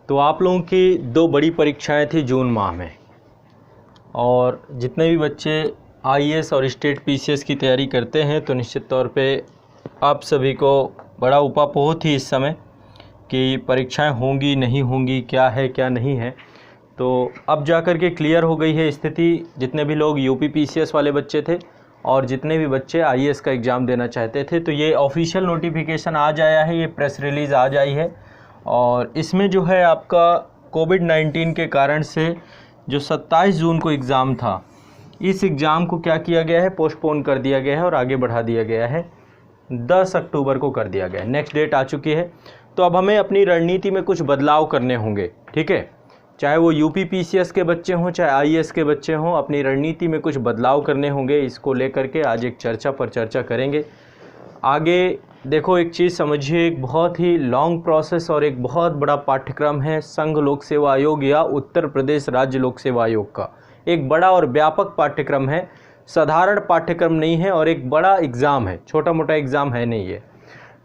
तो आप लोगों की दो बड़ी परीक्षाएं थी जून माह में, और जितने भी बच्चे आईएएस और स्टेट पीसीएस की तैयारी करते हैं तो निश्चित तौर पे आप सभी को बड़ा उपापोह थी इस समय कि परीक्षाएं होंगी नहीं होंगी, क्या है क्या नहीं है। तो अब जा कर के क्लियर हो गई है स्थिति। जितने भी लोग यूपी पीसीएस वाले बच्चे थे और जितने भी बच्चे आईएएस का एग्ज़ाम देना चाहते थे, तो ये ऑफिशियल नोटिफिकेशन आज आया है, ये प्रेस रिलीज़ आज आई है। और इसमें जो है आपका कोविड-19 के कारण से जो 27 जून को एग्ज़ाम था, इस एग्ज़ाम को क्या किया गया है, पोस्टपोन कर दिया गया है और आगे बढ़ा दिया गया है, 10 अक्टूबर को कर दिया गया है। नेक्स्ट डेट आ चुकी है। तो अब हमें अपनी रणनीति में कुछ बदलाव करने होंगे, ठीक है। चाहे वो यूपी पीसीएस के बच्चे हों, चाहे आईएएस के बच्चे हों, अपनी रणनीति में कुछ बदलाव करने होंगे। इसको लेकर के आज एक चर्चा पर चर्चा करेंगे। आगे देखो, एक चीज़ समझिए, एक बहुत ही लॉन्ग प्रोसेस और एक बहुत बड़ा पाठ्यक्रम है संघ लोक सेवा आयोग या उत्तर प्रदेश राज्य लोक सेवा आयोग का। एक बड़ा और व्यापक पाठ्यक्रम है, साधारण पाठ्यक्रम नहीं है, और एक बड़ा एग्ज़ाम है, छोटा मोटा एग्ज़ाम है नहीं है।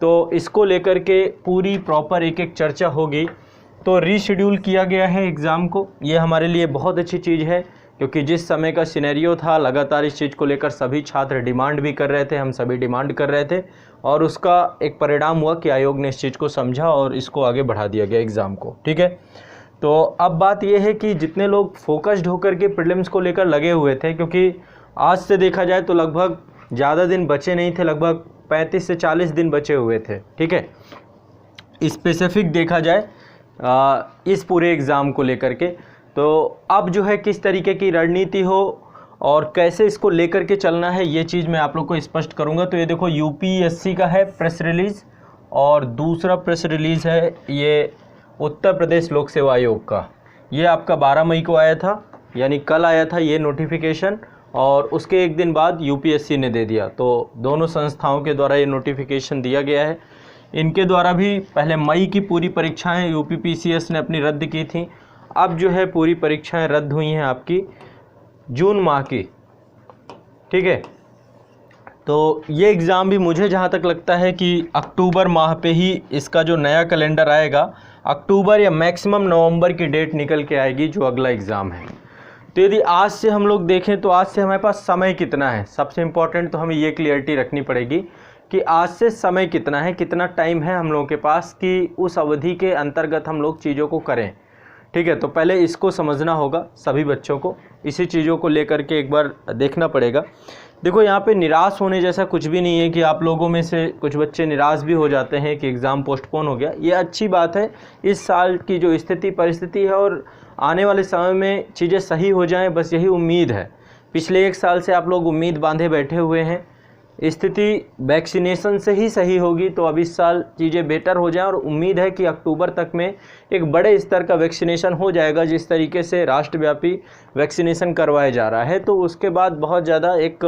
तो इसको लेकर के पूरी प्रॉपर एक एक चर्चा होगी। तो रीशेड्यूल किया गया है एग्ज़ाम को, ये हमारे लिए बहुत अच्छी चीज़ है, क्योंकि जिस समय का सिनेरियो था, लगातार इस चीज़ को लेकर सभी छात्र डिमांड भी कर रहे थे, हम सभी डिमांड कर रहे थे, और उसका एक परिणाम हुआ कि आयोग ने इस चीज़ को समझा और इसको आगे बढ़ा दिया गया एग्ज़ाम को, ठीक है। तो अब बात यह है कि जितने लोग फोकस्ड होकर के प्रीलिम्स को लेकर लगे हुए थे, क्योंकि आज से देखा जाए तो लगभग ज़्यादा दिन बचे नहीं थे, लगभग 35 से 40 दिन बचे हुए थे, ठीक है, स्पेसिफिक देखा जाए इस पूरे एग्ज़ाम को लेकर के। तो अब जो है किस तरीके की रणनीति हो और कैसे इसको लेकर के चलना है, ये चीज़ मैं आप लोग को स्पष्ट करूंगा। तो ये देखो, यूपीएससी का है प्रेस रिलीज़, और दूसरा प्रेस रिलीज़ है ये उत्तर प्रदेश लोक सेवा आयोग का। ये आपका 12 मई को आया था, यानी कल आया था ये नोटिफिकेशन, और उसके एक दिन बाद यूपीएससी ने दे दिया। तो दोनों संस्थाओं के द्वारा ये नोटिफिकेशन दिया गया है। इनके द्वारा भी पहले मई की पूरी परीक्षाएं यूपी पीसीएस ने अपनी रद्द की थी। अब जो है पूरी परीक्षाएं रद्द हुई हैं आपकी जून माह की, ठीक है। तो ये एग्ज़ाम भी मुझे जहाँ तक लगता है कि अक्टूबर माह पे ही इसका जो नया कैलेंडर आएगा, अक्टूबर या मैक्सिमम नवंबर की डेट निकल के आएगी जो अगला एग्ज़ाम है। तो यदि आज से हम लोग देखें तो आज से हमारे पास समय कितना है, सबसे इम्पॉर्टेंट तो हमें ये क्लियरिटी रखनी पड़ेगी कि आज से समय कितना है, कितना टाइम है हम लोगों के पास कि उस अवधि के अंतर्गत हम लोग चीज़ों को करें, ठीक है। तो पहले इसको समझना होगा सभी बच्चों को, इसी चीज़ों को लेकर के एक बार देखना पड़ेगा। देखो, यहाँ पे निराश होने जैसा कुछ भी नहीं है कि आप लोगों में से कुछ बच्चे निराश भी हो जाते हैं कि एग्ज़ाम पोस्टपोन हो गया। ये अच्छी बात है, इस साल की जो स्थिति परिस्थिति है और आने वाले समय में चीज़ें सही हो जाएं, बस यही उम्मीद है। पिछले 1 साल से आप लोग उम्मीद बांधे बैठे हुए हैं, स्थिति वैक्सीनेशन से ही सही होगी, तो अब इस साल चीज़ें बेटर हो जाएं, और उम्मीद है कि अक्टूबर तक में एक बड़े स्तर का वैक्सीनेशन हो जाएगा। जिस तरीके से राष्ट्रव्यापी वैक्सीनेशन करवाया जा रहा है, तो उसके बाद बहुत ज़्यादा एक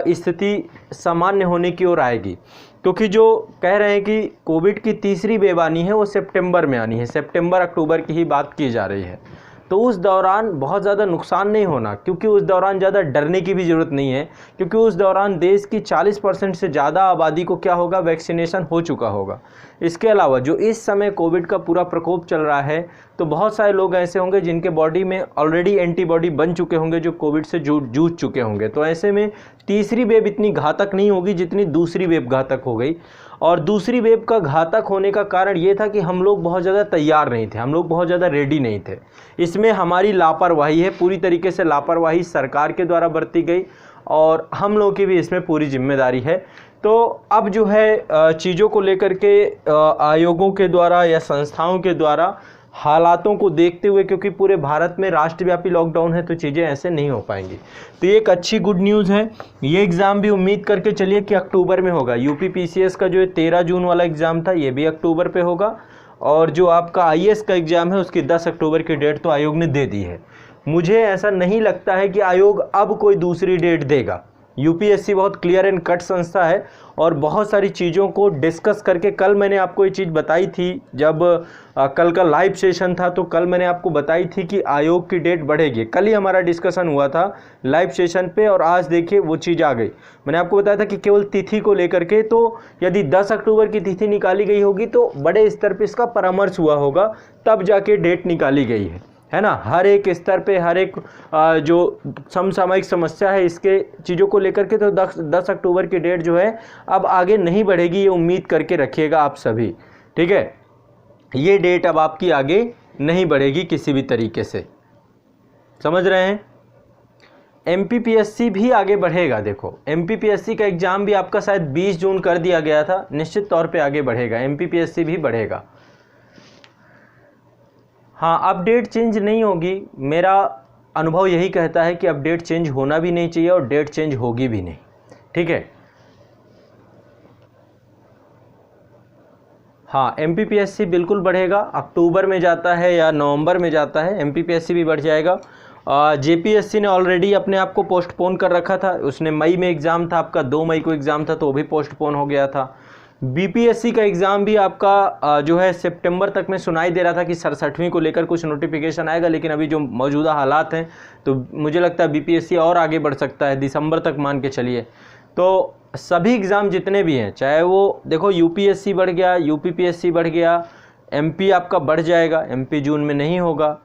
स्थिति सामान्य होने की ओर आएगी। क्योंकि जो कह रहे हैं कि कोविड की तीसरी वेव आनी है वो सितंबर में आनी है, सितंबर अक्टूबर की ही बात की जा रही है। तो उस दौरान बहुत ज़्यादा नुकसान नहीं होना, क्योंकि उस दौरान ज़्यादा डरने की भी ज़रूरत नहीं है, क्योंकि उस दौरान देश की 40% से ज़्यादा आबादी को क्या होगा, वैक्सीनेशन हो चुका होगा। इसके अलावा जो इस समय कोविड का पूरा प्रकोप चल रहा है, तो बहुत सारे लोग ऐसे होंगे जिनके बॉडी में ऑलरेडी एंटीबॉडी बन चुके होंगे, जो कोविड से जूझ चुके होंगे। तो ऐसे में तीसरी वेव इतनी घातक नहीं होगी जितनी दूसरी वेव घातक हो गई। और दूसरी वेव का घातक होने का कारण ये था कि हम लोग बहुत ज़्यादा तैयार नहीं थे, हम लोग बहुत ज़्यादा रेडी नहीं थे। इसमें हमारी लापरवाही है, पूरी तरीके से लापरवाही सरकार के द्वारा बरती गई, और हम लोगों की भी इसमें पूरी जिम्मेदारी है। तो अब जो है चीज़ों को लेकर के आयोगों के द्वारा या संस्थाओं के द्वारा हालातों को देखते हुए, क्योंकि पूरे भारत में राष्ट्रव्यापी लॉकडाउन है, तो चीज़ें ऐसे नहीं हो पाएंगी। तो ये एक अच्छी गुड न्यूज़ है। ये एग्ज़ाम भी उम्मीद करके चलिए कि अक्टूबर में होगा। यूपी पीसीएस का जो 13 जून वाला एग्ज़ाम था, ये भी अक्टूबर पे होगा, और जो आपका आईएएस का एग्ज़ाम है उसकी 10 अक्टूबर की डेट तो आयोग ने दे दी है। मुझे ऐसा नहीं लगता है कि आयोग अब कोई दूसरी डेट देगा, यूपीएससी बहुत क्लियर एंड कट संस्था है और बहुत सारी चीज़ों को डिस्कस करके, कल मैंने आपको ये चीज़ बताई थी जब कल का लाइव सेशन था, तो कल मैंने आपको बताई थी कि आयोग की डेट बढ़ेगी। कल ही हमारा डिस्कशन हुआ था लाइव सेशन पे और आज देखिए वो चीज़ आ गई। मैंने आपको बताया था कि केवल तिथि को लेकर के, तो यदि 10 अक्टूबर की तिथि निकाली गई होगी तो बड़े स्तर पर इसका परामर्श हुआ होगा, तब जाके डेट निकाली गई है ना। हर एक स्तर पे, हर एक जो समसामयिक समस्या है इसके चीज़ों को लेकर के, तो 10 अक्टूबर की डेट जो है अब आगे नहीं बढ़ेगी, ये उम्मीद करके रखिएगा आप सभी, ठीक है। ये डेट अब आपकी आगे नहीं बढ़ेगी किसी भी तरीके से, समझ रहे हैं। एमपीपीएससी भी आगे बढ़ेगा। देखो एमपीपीएससी का एग्ज़ाम भी आपका शायद 20 जून कर दिया गया था, निश्चित तौर पे आगे बढ़ेगा, एमपीपीएससी भी बढ़ेगा। हाँ, अपडेट चेंज नहीं होगी, मेरा अनुभव यही कहता है कि अपडेट चेंज होना भी नहीं चाहिए और डेट चेंज होगी भी नहीं, ठीक है। हाँ, एमपीपीएससी बिल्कुल बढ़ेगा, अक्टूबर में जाता है या नवंबर में जाता है, एमपीपीएससी भी बढ़ जाएगा। जेपीएससी ने ऑलरेडी अपने आप को पोस्टपोन कर रखा था, उसने मई में एग्ज़ाम था आपका, 2 मई को एग्ज़ाम था तो वो भी पोस्टपोन हो गया था। बीपीएससी का एग्ज़ाम भी आपका जो है सितंबर तक में सुनाई दे रहा था कि 67वीं को लेकर कुछ नोटिफिकेशन आएगा, लेकिन अभी जो मौजूदा हालात हैं तो मुझे लगता है बीपीएससी और आगे बढ़ सकता है, दिसंबर तक मान के चलिए। तो सभी एग्ज़ाम जितने भी हैं, चाहे वो देखो यूपीएससी बढ़ गया, यूपीपीएससी बढ़ गया, एमपी आपका बढ़ जाएगा, एमपी जून में नहीं होगा,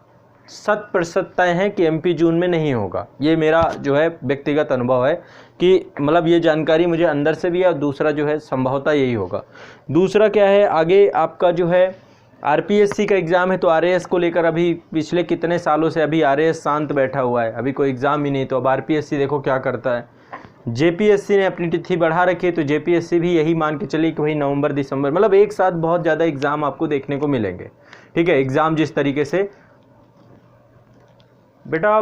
100% तय है कि एमपी जून में नहीं होगा। ये मेरा जो है व्यक्तिगत अनुभव है कि मतलब ये जानकारी मुझे अंदर से भी है, और दूसरा जो है संभवतः यही होगा। दूसरा क्या है, आगे आपका जो है आरपीएससी का एग्ज़ाम है, तो आरएएस को लेकर अभी पिछले कितने सालों से अभी आरएएस शांत बैठा हुआ है, अभी कोई एग्ज़ाम ही नहीं, तो अब आरपीएससी देखो क्या करता है। जेपीएससी ने अपनी तिथि बढ़ा रखी है, तो जेपीएससी भी यही मान के चलिए कि भाई नवंबर दिसंबर, मतलब एक साथ बहुत ज़्यादा एग्ज़ाम आपको देखने को मिलेंगे, ठीक है। एग्ज़ाम जिस तरीके से बेटा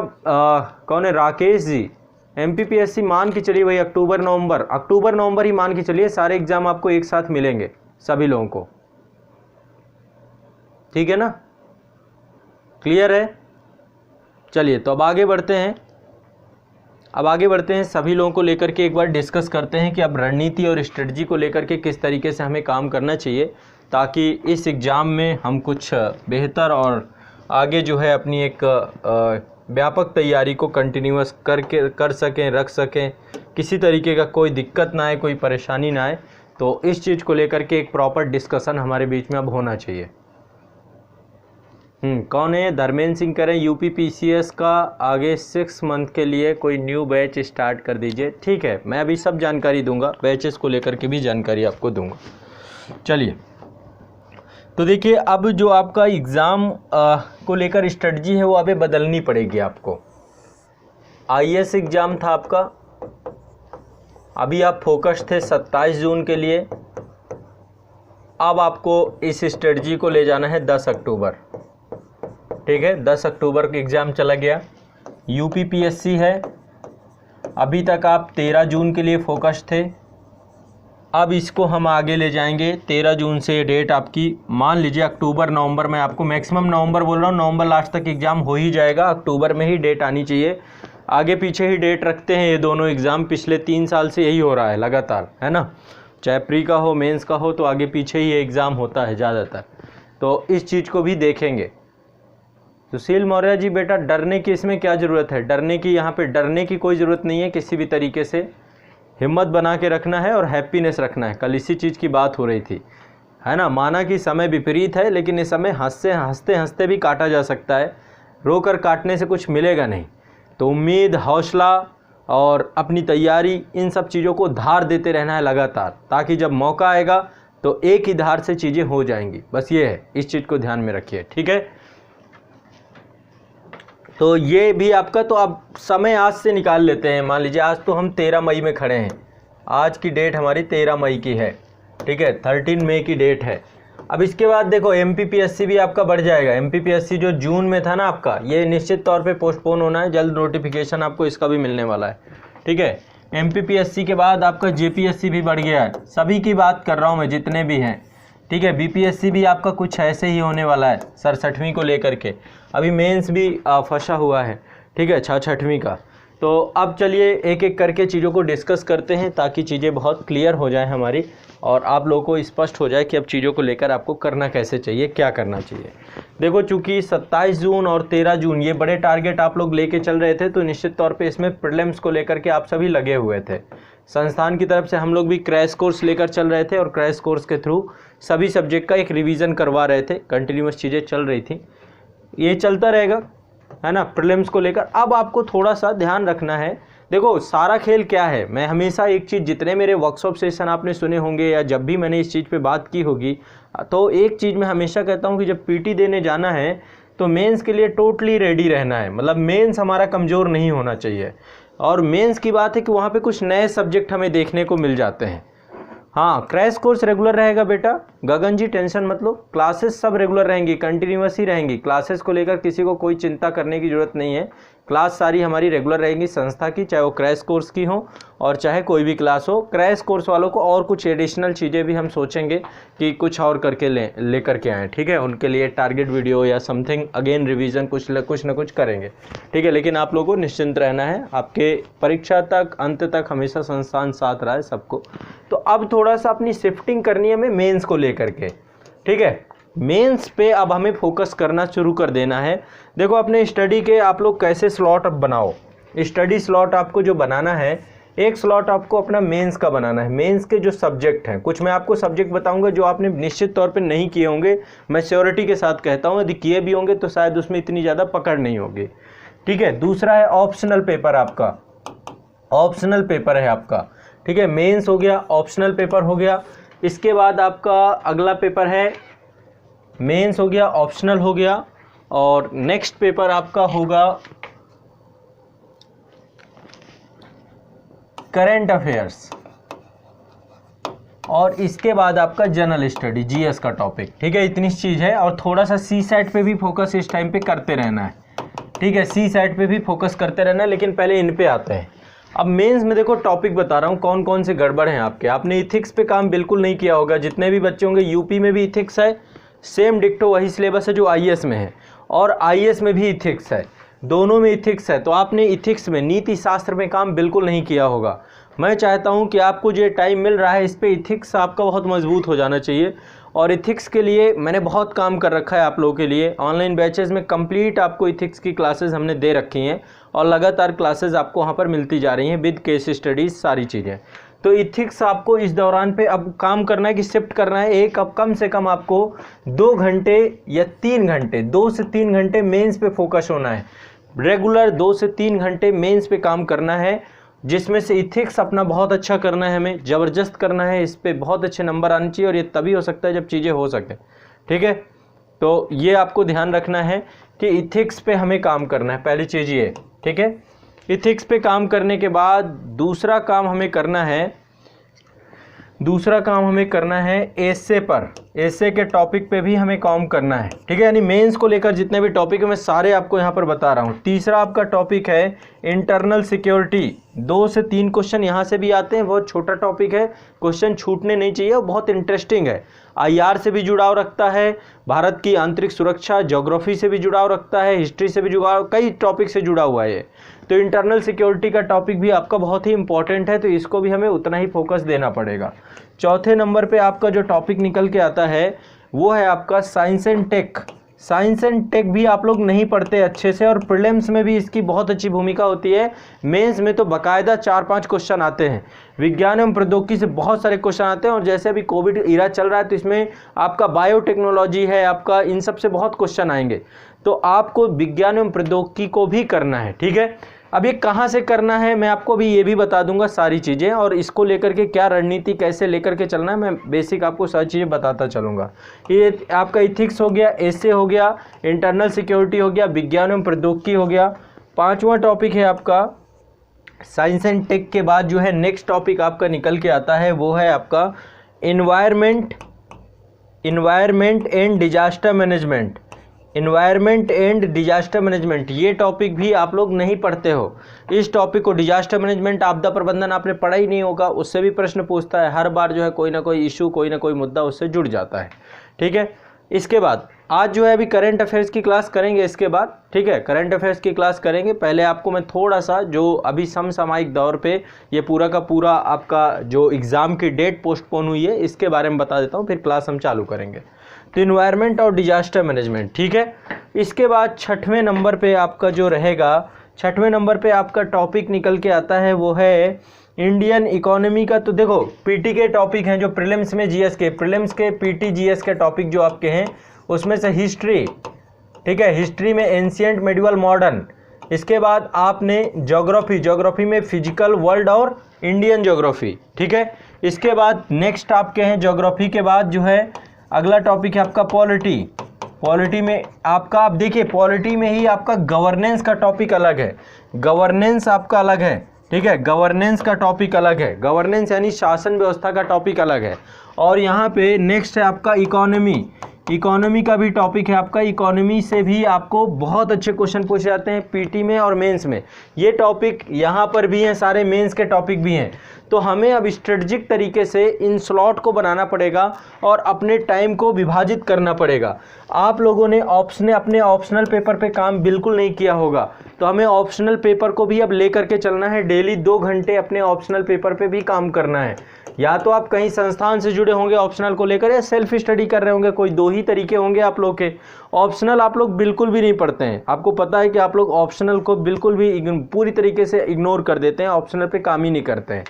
कौन है, राकेश जी, एमपीपीएससी मान के चलिए भाई अक्टूबर नवंबर ही मान के चलिए, सारे एग्ज़ाम आपको एक साथ मिलेंगे सभी लोगों को, ठीक है ना, क्लियर है। चलिए तो अब आगे बढ़ते हैं, सभी लोगों को लेकर के एक बार डिस्कस करते हैं कि अब रणनीति और स्ट्रेटजी को लेकर के किस तरीके से हमें काम करना चाहिए, ताकि इस एग्ज़ाम में हम कुछ बेहतर और आगे जो है अपनी एक व्यापक तैयारी को कंटिन्यूअस कर सकें, रख सकें, किसी तरीके का कोई दिक्कत ना आए, कोई परेशानी ना आए। तो इस चीज़ को लेकर के एक प्रॉपर डिस्कशन हमारे बीच में अब होना चाहिए। कौन है, धर्मेंद्र सिंह करें, यूपीपीसीएस का आगे 6 मंथ के लिए कोई न्यू बैच स्टार्ट कर दीजिए, ठीक है। मैं अभी सब जानकारी दूंगा, बैचेस को लेकर के भी जानकारी आपको दूंगा। चलिए तो देखिए, अब जो आपका एग्ज़ाम को लेकर स्ट्रेटजी है वो अभी बदलनी पड़ेगी आपको। आईएएस एग्ज़ाम था आपका, अभी आप फोकस थे 27 जून के लिए, अब आपको इस स्ट्रेटजी को ले जाना है 10 अक्टूबर, ठीक है। 10 अक्टूबर का एग्ज़ाम चला गया। यूपीपीएससी है, अभी तक आप 13 जून के लिए फोकस थे, अब इसको हम आगे ले जाएंगे 13 जून से डेट आपकी मान लीजिए अक्टूबर नवंबर में, आपको मैक्सिमम नवंबर बोल रहा हूँ, नवंबर लास्ट तक एग्ज़ाम हो ही जाएगा, अक्टूबर में ही डेट आनी चाहिए। आगे पीछे ही डेट रखते हैं ये दोनों एग्ज़ाम, पिछले 3 साल से यही हो रहा है लगातार, है ना। चाहे प्री का हो, मेंस का हो, तो आगे पीछे ही ये एग्ज़ाम होता है ज़्यादातर। तो इस चीज़ को भी देखेंगे। सुशील मौर्य जी, बेटा डरने की इसमें क्या ज़रूरत है, डरने की, यहाँ पे डरने की कोई ज़रूरत नहीं है किसी भी तरीके से। हिम्मत बना के रखना है और हैप्पीनेस रखना है। कल इसी चीज़ की बात हो रही थी, है ना। माना कि समय विपरीत है, लेकिन इस समय हंसते हंसते भी काटा जा सकता है, रोकर काटने से कुछ मिलेगा नहीं। तो उम्मीद, हौसला और अपनी तैयारी, इन सब चीज़ों को धार देते रहना है लगातार, ताकि जब मौका आएगा तो एक ही धार से चीज़ें हो जाएंगी। बस ये है, इस चीज़ को ध्यान में रखिए, ठीक है। तो ये भी आपका, तो अब समय आज से निकाल लेते हैं। मान लीजिए आज तो हम 13 मई में खड़े हैं, आज की डेट हमारी 13 मई की है, ठीक है, 13 मई की डेट है। अब इसके बाद देखो एमपीपीएससी भी आपका बढ़ जाएगा। एमपीपीएससी जो जून में था ना आपका, ये निश्चित तौर पे पोस्टपोन होना है, जल्द नोटिफिकेशन आपको इसका भी मिलने वाला है, ठीक है। एमपीपीएससी के बाद आपका जेपीएससी भी बढ़ गया है, सभी की बात कर रहा हूँ मैं जितने भी हैं, ठीक है। बीपीएससी भी आपका कुछ ऐसे ही होने वाला है 67वीं को लेकर के, अभी मेंस भी फंसा हुआ है, ठीक है, 66वीं का। तो अब चलिए एक एक करके चीज़ों को डिस्कस करते हैं ताकि चीज़ें बहुत क्लियर हो जाएं हमारी और आप लोगों को स्पष्ट हो जाए कि अब चीज़ों को लेकर आपको करना कैसे चाहिए, क्या करना चाहिए। देखो, चूंकि 27 जून और 13 जून ये बड़े टारगेट आप लोग लेके चल रहे थे, तो निश्चित तौर पे इसमें प्रीलिम्स को लेकर के आप सभी लगे हुए थे। संस्थान की तरफ से हम लोग भी क्रैश कोर्स लेकर चल रहे थे और क्रैश कोर्स के थ्रू सभी सब्जेक्ट का एक रिवीजन करवा रहे थे, कंटिन्यूस चीज़ें चल रही थी। ये चलता रहेगा, है ना, प्रीलिम्स को लेकर। अब आपको थोड़ा सा ध्यान रखना है। देखो, सारा खेल क्या है, मैं हमेशा एक चीज़, जितने मेरे वर्कशॉप सेशन आपने सुने होंगे या जब भी मैंने इस चीज़ पे बात की होगी, तो एक चीज़ मैं हमेशा कहता हूँ कि जब पीटी देने जाना है तो मेंस के लिए टोटली रेडी रहना है। मतलब मेंस हमारा कमज़ोर नहीं होना चाहिए। और मेंस की बात है कि वहाँ पे कुछ नए सब्जेक्ट हमें देखने को मिल जाते हैं। हाँ, क्रैश कोर्स रेगुलर रहेगा बेटा, गगन जी टेंशन मत लो, क्लासेस सब रेगुलर रहेंगी, कंटिन्यूअस ही रहेंगी। क्लासेस को लेकर किसी को कोई चिंता करने की ज़रूरत नहीं है। क्लास सारी हमारी रेगुलर रहेंगी संस्था की, चाहे वो क्रैश कोर्स की हो और चाहे कोई भी क्लास हो। क्रैश कोर्स वालों को और कुछ एडिशनल चीज़ें भी हम सोचेंगे कि कुछ और करके लेकर के आएँ, ठीक है। उनके लिए टारगेट वीडियो या समथिंग अगेन रिवीजन कुछ ना कुछ करेंगे, ठीक है। लेकिन आप लोगों को निश्चिंत रहना है, आपके परीक्षा तक, अंत तक हमेशा संस्थान साथ रहा है सबको। तो अब थोड़ा सा अपनी शिफ्टिंग करनी है हमें मेंस को लेकर के, ठीक है। मेंस पे अब हमें फोकस करना शुरू कर देना है। देखो, अपने स्टडी के आप लोग कैसे स्लॉट अब बनाओ। स्टडी स्लॉट आपको जो बनाना है, एक स्लॉट आपको अपना मेंस का बनाना है। मेंस के जो सब्जेक्ट हैं, कुछ मैं आपको सब्जेक्ट बताऊंगा जो आपने निश्चित तौर पे नहीं किए होंगे, मैं श्योरिटी के साथ कहता हूँ। यदि किए भी होंगे तो शायद उसमें इतनी ज़्यादा पकड़ नहीं होगी, ठीक है। दूसरा है ऑप्शनल पेपर, आपका ऑप्शनल पेपर है आपका, ठीक है। मेंस हो गया, ऑप्शनल पेपर हो गया। इसके बाद आपका अगला पेपर है, मेंस हो गया, ऑप्शनल हो गया, और नेक्स्ट पेपर आपका होगा करंट अफेयर्स, और इसके बाद आपका जनरल स्टडी, जीएस का टॉपिक, ठीक है। इतनी चीज़ है। और थोड़ा सा सी सेट पे भी फोकस इस टाइम पे करते रहना है, ठीक है। सी सेट पे भी फोकस करते रहना है, लेकिन पहले इन पे आते हैं। अब मेंस में देखो, टॉपिक बता रहा हूँ कौन कौन से गड़बड़ हैं आपके। आपने इथिक्स पे काम बिल्कुल नहीं किया होगा। जितने भी बच्चे होंगे, यूपी में भी इथिक्स है, सेम डिक्टो वही सिलेबस है जो आईएएस में है, और आईएएस में भी इथिक्स है, दोनों में इथिक्स है। तो आपने इथिक्स में, नीति शास्त्र में काम बिल्कुल नहीं किया होगा। मैं चाहता हूं कि आपको जो टाइम मिल रहा है, इस पे इथिक्स आपका बहुत मजबूत हो जाना चाहिए। और इथिक्स के लिए मैंने बहुत काम कर रखा है आप लोगों के लिए। ऑनलाइन बैचेस में कंप्लीट आपको इथिक्स की क्लासेस हमने दे रखी हैं, और लगातार क्लासेस आपको वहाँ पर मिलती जा रही हैं विद केस स्टडीज़, सारी चीज़ें। तो इथिक्स आपको इस दौरान पे अब काम करना है कि शिफ्ट करना है। एक अब कम से कम आपको 2 घंटे या 3 घंटे, 2 से 3 घंटे मेंस पे फोकस होना है। रेगुलर 2 से 3 घंटे मेंस पे काम करना है, जिसमें से इथिक्स अपना बहुत अच्छा करना है, हमें ज़बरदस्त करना है। इस पे बहुत अच्छे नंबर आने चाहिए, और ये तभी हो सकता है जब चीज़ें हो सके, ठीक है। तो ये आपको ध्यान रखना है कि इथिक्स पे हमें काम करना है, पहली चीज़ ये, ठीक है। इथिक्स पे काम करने के बाद दूसरा काम हमें करना है एसे पर। एसे के टॉपिक पे भी हमें काम करना है, ठीक है। यानी मेंस को लेकर जितने भी टॉपिक है मैं सारे आपको यहाँ पर बता रहा हूँ। तीसरा आपका टॉपिक है इंटरनल सिक्योरिटी। 2 से 3 क्वेश्चन यहाँ से भी आते हैं, बहुत छोटा टॉपिक है, क्वेश्चन छूटने नहीं चाहिए, और बहुत इंटरेस्टिंग है। आईआर से भी जुड़ाव रखता है, भारत की आंतरिक सुरक्षा, ज्योग्राफी से भी जुड़ाव रखता है, हिस्ट्री से भी जुड़ाव, कई टॉपिक से जुड़ा हुआ है। तो इंटरनल सिक्योरिटी का टॉपिक भी आपका बहुत ही इंपॉर्टेंट है, तो इसको भी हमें उतना ही फोकस देना पड़ेगा। चौथे नंबर पे आपका जो टॉपिक निकल के आता है वो है आपका science and tech. Science and tech भी आप लोग नहीं पढ़ते अच्छे से, और प्रीलिम्स में भी इसकी बहुत अच्छी भूमिका होती है। मेंस में तो बाकायदा 4-5 क्वेश्चन आते हैं। विज्ञान एवं प्रौद्योगिकी से बहुत सारे क्वेश्चन आते हैं, और जैसे अभी कोविड इरा चल रहा है तो इसमें आपका बायोटेक्नोलॉजी है, आपका इन सब से बहुत क्वेश्चन आएंगे। तो आपको विज्ञान एवं प्रौद्योगिकी को भी करना है, ठीक है। अब ये कहाँ से करना है मैं आपको भी ये भी बता दूंगा सारी चीज़ें, और इसको लेकर के क्या रणनीति कैसे लेकर के चलना है मैं बेसिक आपको सारी चीज़ें बताता चलूँगा। ये आपका इथिक्स हो गया, एसे हो गया, इंटरनल सिक्योरिटी हो गया, विज्ञान एवं प्रौद्योगिकी हो गया। 5वां टॉपिक है आपका साइंस एंड टेक के बाद जो है नेक्स्ट टॉपिक आपका निकल के आता है वो है आपका environment and disaster management. Environment and disaster management, ये टॉपिक भी आप लोग नहीं पढ़ते हो। इस टॉपिक को, डिजास्टर मैनेजमेंट, आपदा प्रबंधन आपने पढ़ा ही नहीं होगा, उससे भी प्रश्न पूछता है हर बार, जो है कोई ना कोई इशू, कोई ना कोई मुद्दा उससे जुड़ जाता है, ठीक है। इसके बाद आज जो है अभी करंट अफेयर्स की क्लास करेंगे इसके बाद, ठीक है, करंट अफेयर्स की क्लास करेंगे। पहले आपको मैं थोड़ा सा जो अभी समसामयिक दौर पे ये पूरा का पूरा आपका जो एग्ज़ाम की डेट पोस्टपोन हुई है इसके बारे में बता देता हूँ, फिर क्लास हम चालू करेंगे। तो इन्वायरमेंट और डिजास्टर मैनेजमेंट, ठीक है। इसके बाद 6वें नंबर पे आपका जो रहेगा, 6वें नंबर पे आपका टॉपिक निकल के आता है वो है इंडियन इकोनॉमी का। तो देखो पीटी के टॉपिक हैं जो प्रीलिम्स में जीएस के, प्रीलिम्स के पीटी जीएस के टॉपिक जो आपके हैं उसमें से हिस्ट्री, ठीक है, हिस्ट्री में एंशिएंट, मेडिवल, मॉडर्न। इसके बाद आपने ज्योग्राफी, ज्योग्राफी में फिजिकल, वर्ल्ड और इंडियन ज्योग्राफी, ठीक है। इसके बाद नेक्स्ट आपके हैं ज्योग्राफी के बाद जो है अगला टॉपिक है आपका पॉलिटी। पॉलिटी में आपका, आप देखिए पॉलिटी में ही आपका गवर्नेंस का टॉपिक अलग है, गवर्नेंस आपका अलग है, ठीक है, गवर्नेंस का टॉपिक अलग है, गवर्नेंस यानी शासन व्यवस्था का टॉपिक अलग है। और यहाँ पे नेक्स्ट है आपका इकोनॉमी, इकोनॉमी का भी टॉपिक है आपका। इकोनॉमी से भी आपको बहुत अच्छे क्वेश्चन पूछे जाते हैं पीटी में और मेंस में, ये टॉपिक यहाँ पर भी हैं, सारे मेंस के टॉपिक भी हैं। तो हमें अब स्ट्रेटजिक तरीके से इन स्लॉट को बनाना पड़ेगा और अपने टाइम को विभाजित करना पड़ेगा। आप लोगों ने अपने ऑप्शनल पेपर पे काम बिल्कुल नहीं किया होगा, तो हमें ऑप्शनल पेपर को भी अब लेकर के चलना है। डेली 2 घंटे अपने ऑप्शनल पेपर पे भी काम करना है। या तो आप कहीं संस्थान से जुड़े होंगे ऑप्शनल को लेकर, या सेल्फ स्टडी कर रहे होंगे, कोई 2 ही तरीके होंगे आप लोग के। ऑप्शनल आप लोग बिल्कुल भी नहीं पढ़ते हैं, आपको पता है कि आप लोग ऑप्शनल को बिल्कुल भी पूरी तरीके से इग्नोर कर देते हैं, ऑप्शनल पे काम ही नहीं करते हैं।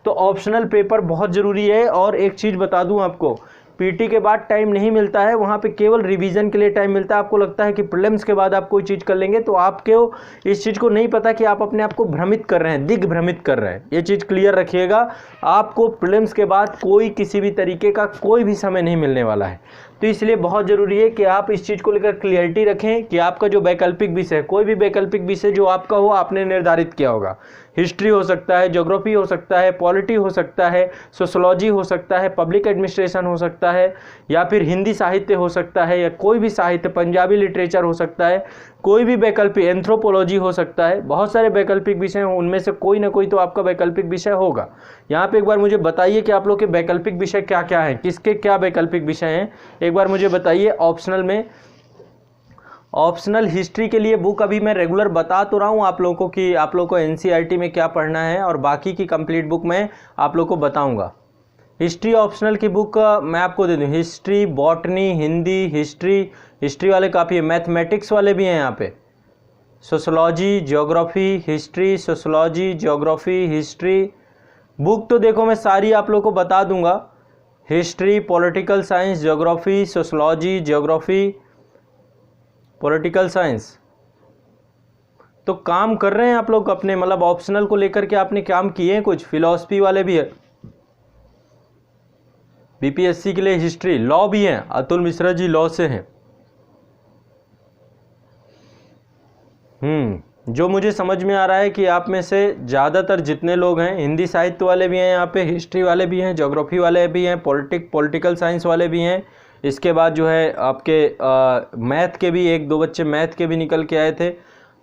तो ऑप्शनल पेपर बहुत ज़रूरी है। और एक चीज़ बता दूं आपको, पीटी के बाद टाइम नहीं मिलता है, वहाँ पे केवल रिवीजन के लिए टाइम मिलता है। आपको लगता है कि प्रीलिम्स के बाद आप कोई चीज़ कर लेंगे, तो आपको इस चीज़ को नहीं पता कि आप अपने आप को भ्रमित कर रहे हैं, दिग्भ्रमित कर रहे हैं। ये चीज़ क्लियर रखिएगा, आपको प्रीलिम्स के बाद कोई किसी भी तरीके का कोई भी समय नहीं मिलने वाला है। तो इसलिए बहुत ज़रूरी है कि आप इस चीज़ को लेकर क्लियरिटी रखें कि आपका जो वैकल्पिक विषय, कोई भी वैकल्पिक विषय जो आपका हो, आपने निर्धारित किया होगा। हिस्ट्री हो सकता है, ज्योग्राफी हो सकता है, पॉलिटी हो सकता है, सोशोलॉजी हो सकता है, पब्लिक एडमिनिस्ट्रेशन हो सकता है, या फिर हिंदी साहित्य हो सकता है, या कोई भी साहित्य, पंजाबी लिटरेचर हो सकता है, कोई भी वैकल्पिक, एंथ्रोपोलॉजी हो सकता है। बहुत सारे वैकल्पिक विषय हैं, उनमें से कोई ना कोई तो आपका वैकल्पिक विषय होगा। यहाँ पे एक बार मुझे बताइए कि आप लोग के वैकल्पिक विषय क्या क्या हैं, किसके क्या वैकल्पिक विषय हैं, एक बार मुझे बताइए। ऑप्शनल में, ऑप्शनल हिस्ट्री के लिए बुक अभी मैं रेगुलर बता तो रहा हूँ आप लोगों को कि आप लोगों को एनसीईआरटी में क्या पढ़ना है, और बाकी की कंप्लीट बुक मैं आप लोगों को बताऊँगा। हिस्ट्री ऑप्शनल की बुक मैं आपको दे दूँ, हिस्ट्री, बॉटनी, हिंदी, हिस्ट्री वाले काफ़ी है, मैथमेटिक्स वाले भी हैं यहाँ पे, sociology, geography, history, sociology, geography, history. Book तो देखो मैं सारी आप लोगों को बता दूंगा, history, political science, geography, sociology, geography, political science. तो काम कर रहे हैं आप लोग अपने, मतलब ऑप्शनल को लेकर के आपने काम किए हैं कुछ। फिलॉसफी वाले भी है, बीपीएससी के लिए हिस्ट्री, लॉ भी है, अतुल मिश्रा जी लॉ से हैं। जो मुझे समझ में आ रहा है कि आप में से ज़्यादातर जितने लोग हैं, हिंदी साहित्य वाले भी हैं यहाँ पे, हिस्ट्री वाले भी हैं, ज्योग्राफी वाले भी हैं, पॉलिटिकल साइंस वाले भी हैं। इसके बाद जो है आपके मैथ के भी 1-2 बच्चे मैथ के भी निकल के आए थे।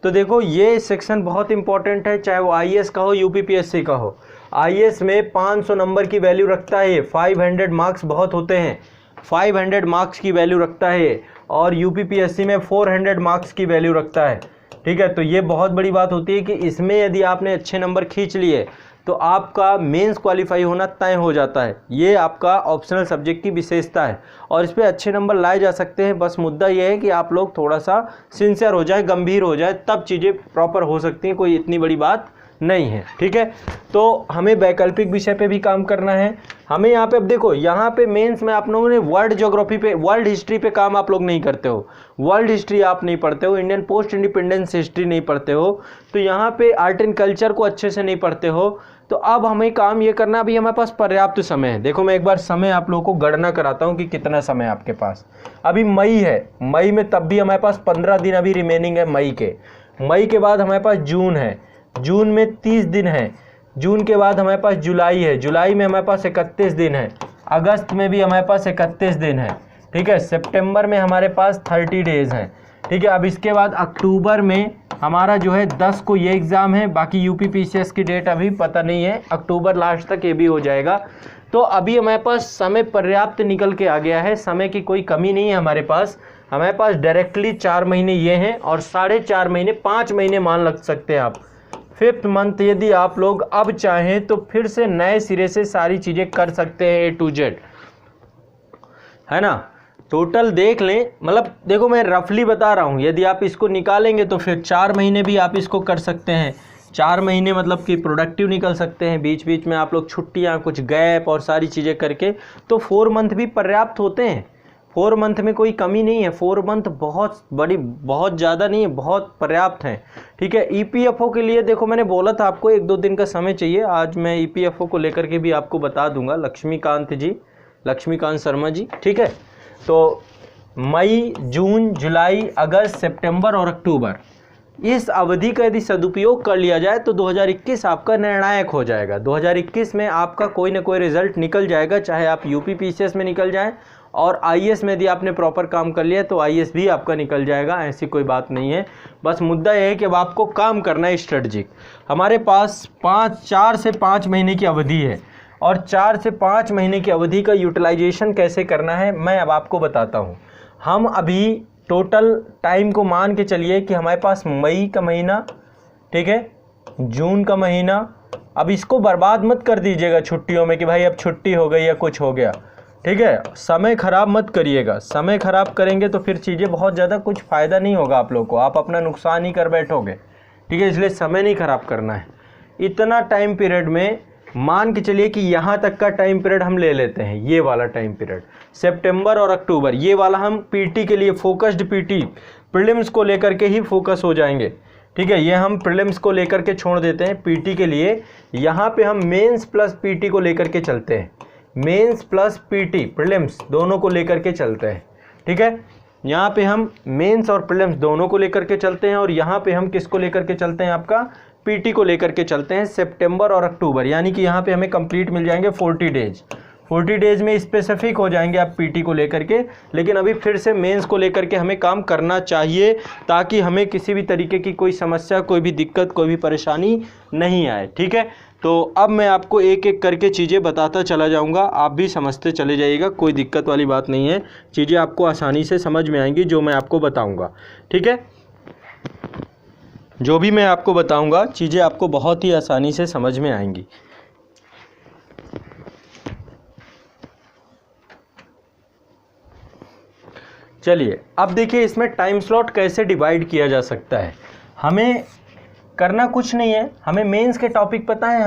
तो देखो ये सेक्शन बहुत इंपॉर्टेंट है, चाहे वो आईएएस का हो, यूपीपीएससी का हो। आईएएस में 500 नंबर की वैल्यू रखता है, 500 मार्क्स बहुत होते हैं, 500 मार्क्स की वैल्यू रखता है। और यूपीपीएससी में 400 मार्क्स की वैल्यू रखता है, ठीक है। तो ये बहुत बड़ी बात होती है कि इसमें यदि आपने अच्छे नंबर खींच लिए तो आपका मेंस क्वालिफाई होना तय हो जाता है। ये आपका ऑप्शनल सब्जेक्ट की विशेषता है और इस पे अच्छे नंबर लाए जा सकते हैं। बस मुद्दा ये है कि आप लोग थोड़ा सा सिंसियर हो जाए, गंभीर हो जाए, तब चीज़ें प्रॉपर हो सकती हैं, कोई इतनी बड़ी बात नहीं है, ठीक है। तो हमें वैकल्पिक विषय पे भी काम करना है। हमें यहाँ पे, अब देखो यहाँ पे मेंस में आप लोगों ने वर्ल्ड ज्योग्राफी पे, वर्ल्ड हिस्ट्री पे काम आप लोग नहीं करते हो, वर्ल्ड हिस्ट्री आप नहीं पढ़ते हो, इंडियन पोस्ट इंडिपेंडेंस हिस्ट्री नहीं पढ़ते हो, तो यहाँ पे आर्ट एंड कल्चर को अच्छे से नहीं पढ़ते हो। तो अब हमें काम ये करना, अभी हमारे पास पर्याप्त समय है। देखो मैं एक बार समय आप लोगों को गणना कराता हूँ कि कितना समय आपके पास। अभी मई है, मई में तब भी हमारे पास 15 दिन अभी रिमेनिंग है मई के। मई के बाद हमारे पास जून है, जून में 30 दिन है, जून के बाद हमारे पास जुलाई है, जुलाई में हमारे पास 31 दिन है, अगस्त में भी हमारे पास 31 दिन है, ठीक है। सितंबर में हमारे पास 30 डेज़ हैं, ठीक है। अब इसके बाद अक्टूबर में हमारा जो है 10 को ये एग्ज़ाम है, बाकी यूपीपीसीएस की डेट अभी पता नहीं है, अक्टूबर लास्ट तक ये भी हो जाएगा। तो अभी हमारे पास समय पर्याप्त निकल के आ गया है, समय की कोई कमी नहीं है हमारे पास डायरेक्टली 4 महीने ये हैं और 4.5 महीने 5 महीने मान लग सकते हैं आप। 5th मंथ यदि आप लोग अब चाहें तो फिर से नए सिरे से सारी चीज़ें कर सकते हैं A to Z, है ना। टोटल देख लें, मतलब देखो मैं रफली बता रहा हूँ, यदि आप इसको निकालेंगे तो फिर 4 महीने भी आप इसको कर सकते हैं। 4 महीने मतलब कि प्रोडक्टिव निकल सकते हैं, बीच बीच में आप लोग छुट्टियाँ, कुछ गैप और सारी चीज़ें करके, तो 4 मंथ भी पर्याप्त होते हैं। 4 मंथ में कोई कमी नहीं है, 4 मंथ बहुत ज़्यादा नहीं है, बहुत पर्याप्त हैं, ठीक है। EPFO के लिए देखो मैंने बोला था आपको 1-2 दिन का समय चाहिए, आज मैं EPFO को लेकर के भी आपको बता दूंगा, लक्ष्मीकांत शर्मा जी, ठीक है। तो मई, जून, जुलाई, अगस्त, सितंबर और अक्टूबर, इस अवधि का यदि सदुपयोग कर लिया जाए तो 2021 आपका निर्णायक हो जाएगा। 2021 में आपका कोई ना कोई रिजल्ट निकल जाएगा, चाहे आप यूपी PCS में निकल जाए और IAS में यदि आपने प्रॉपर काम कर लिया तो IAS भी आपका निकल जाएगा, ऐसी कोई बात नहीं है। बस मुद्दा यह है कि अब आपको काम करना है स्ट्रेटजिक। हमारे पास 4 से 5 महीने की अवधि है और 4 से 5 महीने की अवधि का यूटिलाइजेशन कैसे करना है मैं अब आपको बताता हूँ। हम अभी टोटल टाइम को मान के चलिए कि हमारे पास मई का महीना, ठीक है, जून का महीना, अब इसको बर्बाद मत कर दीजिएगा छुट्टियों में कि भाई अब छुट्टी हो गई या कुछ हो गया, ठीक है। समय ख़राब मत करिएगा, समय ख़राब करेंगे तो फिर चीज़ें बहुत ज़्यादा कुछ फ़ायदा नहीं होगा आप लोग को, आप अपना नुकसान ही कर बैठोगे, ठीक है। इसलिए समय नहीं ख़राब करना है। इतना टाइम पीरियड में मान के चलिए कि यहाँ तक का टाइम पीरियड हम ले लेते हैं, ये वाला टाइम पीरियड सितंबर और अक्टूबर, ये वाला हम PT के लिए फोकस्ड PT प्रीलिम्स को लेकर के ही फोकस हो जाएंगे, ठीक है। ये हम प्रीलिम्स को लेकर के छोड़ देते हैं, PT के लिए यहाँ पे हम मेंस प्लस PT को लेकर के चलते हैं, मेंस प्लस PT प्रीलिम्स दोनों को लेकर के चलते हैं, ठीक है। यहाँ पे हम मेंस और प्रीलिम्स दोनों को लेकर के चलते हैं और यहाँ पे हम किसको लेकर के चलते हैं, आपका PT को लेकर के चलते हैं, सितंबर और अक्टूबर, यानी कि यहाँ पे हमें कंप्लीट मिल जाएंगे 40 डेज। 40 डेज में स्पेसिफिक हो जाएंगे आप PT को लेकर के, लेकिन अभी फिर से मेंस को लेकर के हमें काम करना चाहिए ताकि हमें किसी भी तरीके की कोई समस्या, कोई भी दिक्कत, कोई भी परेशानी नहीं आए, ठीक है। तो अब मैं आपको एक एक करके चीज़ें बताता चला जाऊंगा, आप भी समझते चले जाइएगा, कोई दिक्कत वाली बात नहीं है, चीज़ें आपको आसानी से समझ में आएंगी जो मैं आपको बताऊंगा, ठीक है। जो भी मैं आपको बताऊंगा चीज़ें आपको बहुत ही आसानी से समझ में आएंगी। चलिए अब देखिए इसमें टाइम स्लॉट कैसे डिवाइड किया जा सकता है। हमें करना कुछ नहीं है, हमें मेंस के टॉपिक पता है,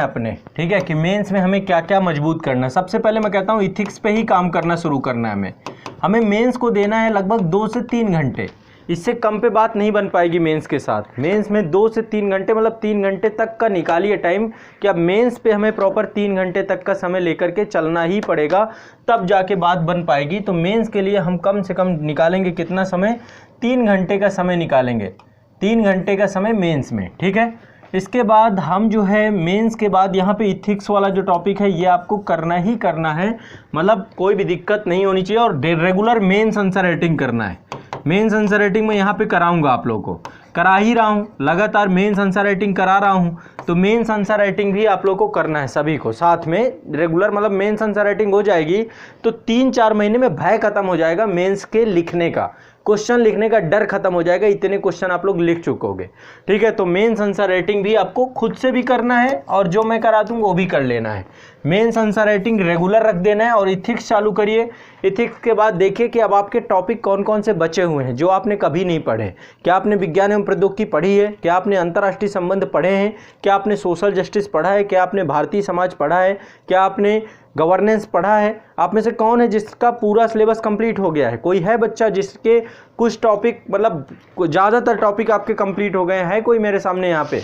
अपने, ठीक है, कि मेंस में हमें क्या क्या मजबूत करना है। सबसे पहले मैं कहता हूँ इथिक्स पे ही काम करना शुरू करना है हमें मेंस को देना है लगभग 2 से 3 घंटे, इससे कम पे बात नहीं बन पाएगी मेंस के साथ। मेंस में 2 से 3 घंटे, मतलब 3 घंटे तक का निकालिए टाइम कि अब मेंस पे हमें प्रॉपर 3 घंटे तक का समय लेकर के चलना ही पड़ेगा, तब जाके बात बन पाएगी। तो मेंस के लिए हम कम से कम निकालेंगे कितना समय, 3 घंटे का समय निकालेंगे, 3 घंटे का समय मेंस में, ठीक है। इसके बाद हम जो है मेंस के बाद यहाँ पे इथिक्स वाला जो टॉपिक है ये आपको करना ही करना है, मतलब कोई भी दिक्कत नहीं होनी चाहिए, और रेगुलर मेंस आंसर राइटिंग करना है। मेंस आंसर राइटिंग में यहाँ पे कराऊंगा, आप लोगों को करा ही रहा हूँ, लगातार मेंस आंसर राइटिंग करा रहा हूँ, तो मेंस आंसर राइटिंग भी आप लोगों को करना है सभी को साथ में रेगुलर, मतलब मेंस आंसर राइटिंग हो जाएगी तो 3-4 महीने में भय खत्म हो जाएगा, मेंस के लिखने का, क्वेश्चन लिखने का डर खत्म हो जाएगा, इतने क्वेश्चन आप लोग लिख चुकोगे, ठीक है। तो मेंस आंसर राइटिंग भी आपको खुद से भी करना है और जो मैं करा दूँ वो भी कर लेना है। मेंस आंसर राइटिंग रेगुलर रख देना है और इथिक्स चालू करिए। इथिक्स के बाद देखिए कि अब आपके टॉपिक कौन कौन से बचे हुए हैं जो आपने कभी नहीं पढ़े। क्या आपने विज्ञान एवं प्रौद्योगिकी पढ़ी है, क्या आपने अंतर्राष्ट्रीय संबंध पढ़े हैं, क्या आपने सोशल जस्टिस पढ़ा है, क्या आपने भारतीय समाज पढ़ा है, क्या आपने गवर्नेंस पढ़ा है। आप में से कौन है जिसका पूरा सिलेबस कंप्लीट हो गया है? कोई है बच्चा जिसके कुछ टॉपिक, मतलब ज़्यादातर टॉपिक आपके कंप्लीट हो गए हैं? कोई मेरे सामने यहाँ पे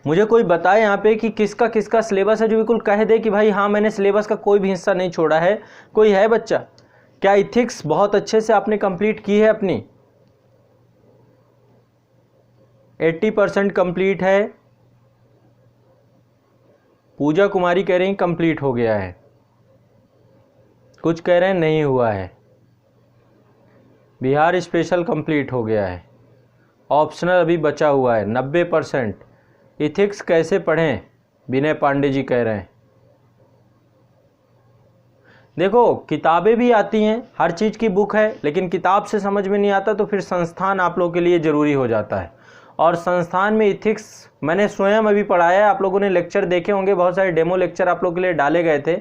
मुझे कोई बताए यहाँ पे कि किसका किसका सिलेबस है, जो बिल्कुल कह दे कि भाई हाँ मैंने सिलेबस का कोई भी हिस्सा नहीं छोड़ा है। कोई है बच्चा? क्या इथिक्स बहुत अच्छे से आपने कंप्लीट की है अपनी? 80% कंप्लीट है। पूजा कुमारी कह रही कंप्लीट हो गया है, कुछ कह रहे हैं नहीं हुआ है। बिहार स्पेशल कंप्लीट हो गया है, ऑप्शनल अभी बचा हुआ है 90%। इथिक्स कैसे पढ़ें, विनय पांडे जी कह रहे हैं। देखो किताबें भी आती हैं, हर चीज़ की बुक है, लेकिन किताब से समझ में नहीं आता तो फिर संस्थान आप लोगों के लिए ज़रूरी हो जाता है। और संस्थान में इथिक्स मैंने स्वयं अभी पढ़ाया है, आप लोगों ने लेक्चर देखे होंगे, बहुत सारे डेमो लेक्चर आप लोगों के लिए डाले गए थे।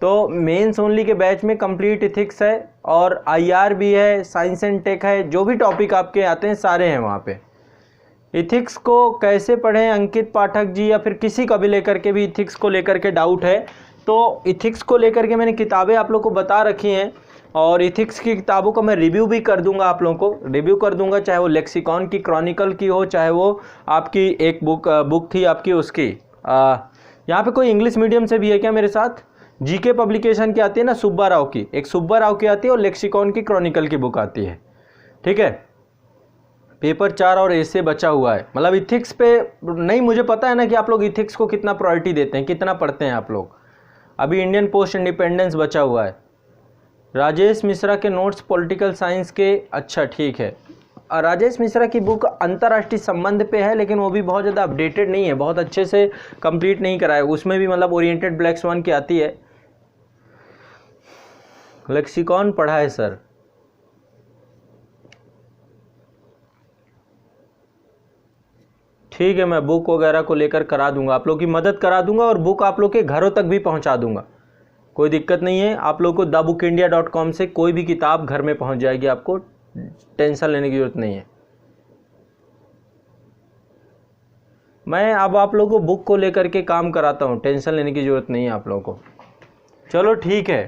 तो मेंस ओनली के बैच में कंप्लीट इथिक्स है और आईआर भी है, साइंस एंड टेक है, जो भी टॉपिक आपके आते हैं सारे हैं वहाँ पे। इथिक्स को कैसे पढ़ें अंकित पाठक जी, या फिर किसी का भी लेकर के भी इथिक्स को लेकर के डाउट है तो इथिक्स को लेकर के मैंने किताबें आप लोग को बता रखी हैं और इथिक्स की किताबों का मैं रिव्यू भी कर दूंगा, आप लोगों को रिव्यू कर दूंगा, चाहे वो लेक्सिकॉन की क्रॉनिकल की हो, चाहे वो आपकी एक बुक थी आपकी उसकी। यहाँ पे कोई इंग्लिश मीडियम से भी है क्या मेरे साथ? जीके पब्लिकेशन की आती है ना सुब्बा राव की, एक सुब्बा राव की आती है और लेक्सिकॉन की क्रॉनिकल की बुक आती है, ठीक है। पेपर 4 और ऐसे बचा हुआ है, मतलब इथिक्स पे नहीं, मुझे पता है ना कि आप लोग इथिक्स को कितना प्रायोरिटी देते हैं, कितना पढ़ते हैं आप लोग। अभी इंडियन पोस्ट इंडिपेंडेंस बचा हुआ है। राजेश मिश्रा के नोट्स पॉलिटिकल साइंस के, अच्छा ठीक है। राजेश मिश्रा की बुक अंतर्राष्ट्रीय संबंध पे है, लेकिन वो भी बहुत ज़्यादा अपडेटेड नहीं है, बहुत अच्छे से कंप्लीट नहीं कराया, उसमें भी मतलब ओरिएंटेड ब्लैक स्वान की आती है। लेक्सिकॉन पढ़ा है सर, ठीक है, मैं बुक वगैरह को लेकर करा दूंगा, आप लोग की मदद करा दूंगा और बुक आप लोग के घरों तक भी पहुंचा दूंगा, कोई दिक्कत नहीं है। आप लोग को thebookindia.com से कोई भी किताब घर में पहुंच जाएगी, आपको टेंशन लेने की जरूरत नहीं है। मैं अब आप लोगों को बुक को लेकर के काम कराता हूं, टेंशन लेने की जरूरत नहीं है आप लोगों को। चलो ठीक है,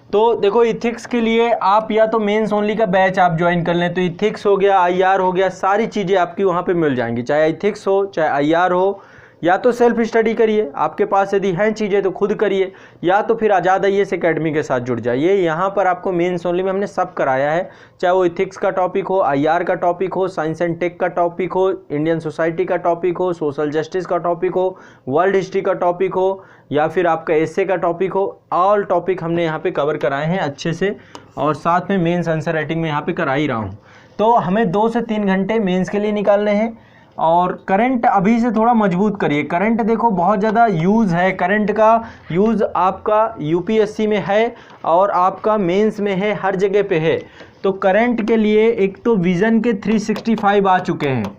तो देखो इथिक्स के लिए आप या तो मेंस ओनली का बैच आप ज्वाइन कर लें, तो इथिक्स हो गया, आईआर हो गया, सारी चीज़ें आपकी वहाँ पे मिल जाएंगी, चाहे इथिक्स हो चाहे आईआर हो। या तो सेल्फ स्टडी करिए, आपके पास यदि हैं चीज़ें तो खुद करिए, या तो फिर आज़ाद आईएएस एकेडमी के साथ जुड़ जाइए। यहाँ पर आपको मेंस ओनली में हमने सब कराया है, चाहे वो इथिक्स का टॉपिक हो, आईआर का टॉपिक हो, साइंस एंड टेक का टॉपिक हो, इंडियन सोसाइटी का टॉपिक हो, सोशल जस्टिस का टॉपिक हो, वर्ल्ड हिस्ट्री का टॉपिक हो, या फिर आपका एसे का टॉपिक हो। ऑल टॉपिक हमने यहाँ पे कवर कराए हैं अच्छे से, और साथ में मेंस आंसर राइटिंग में यहाँ पे करा ही रहा हूँ। तो हमें 2 से 3 घंटे मेंस के लिए निकालने हैं। और करंट अभी से थोड़ा मजबूत करिए, करंट देखो बहुत ज़्यादा यूज़ है, करंट का यूज़ आपका यूपीएससी में है और आपका मेंस में है, हर जगह पे है। तो करंट के लिए एक तो विज़न के 365 आ चुके हैं,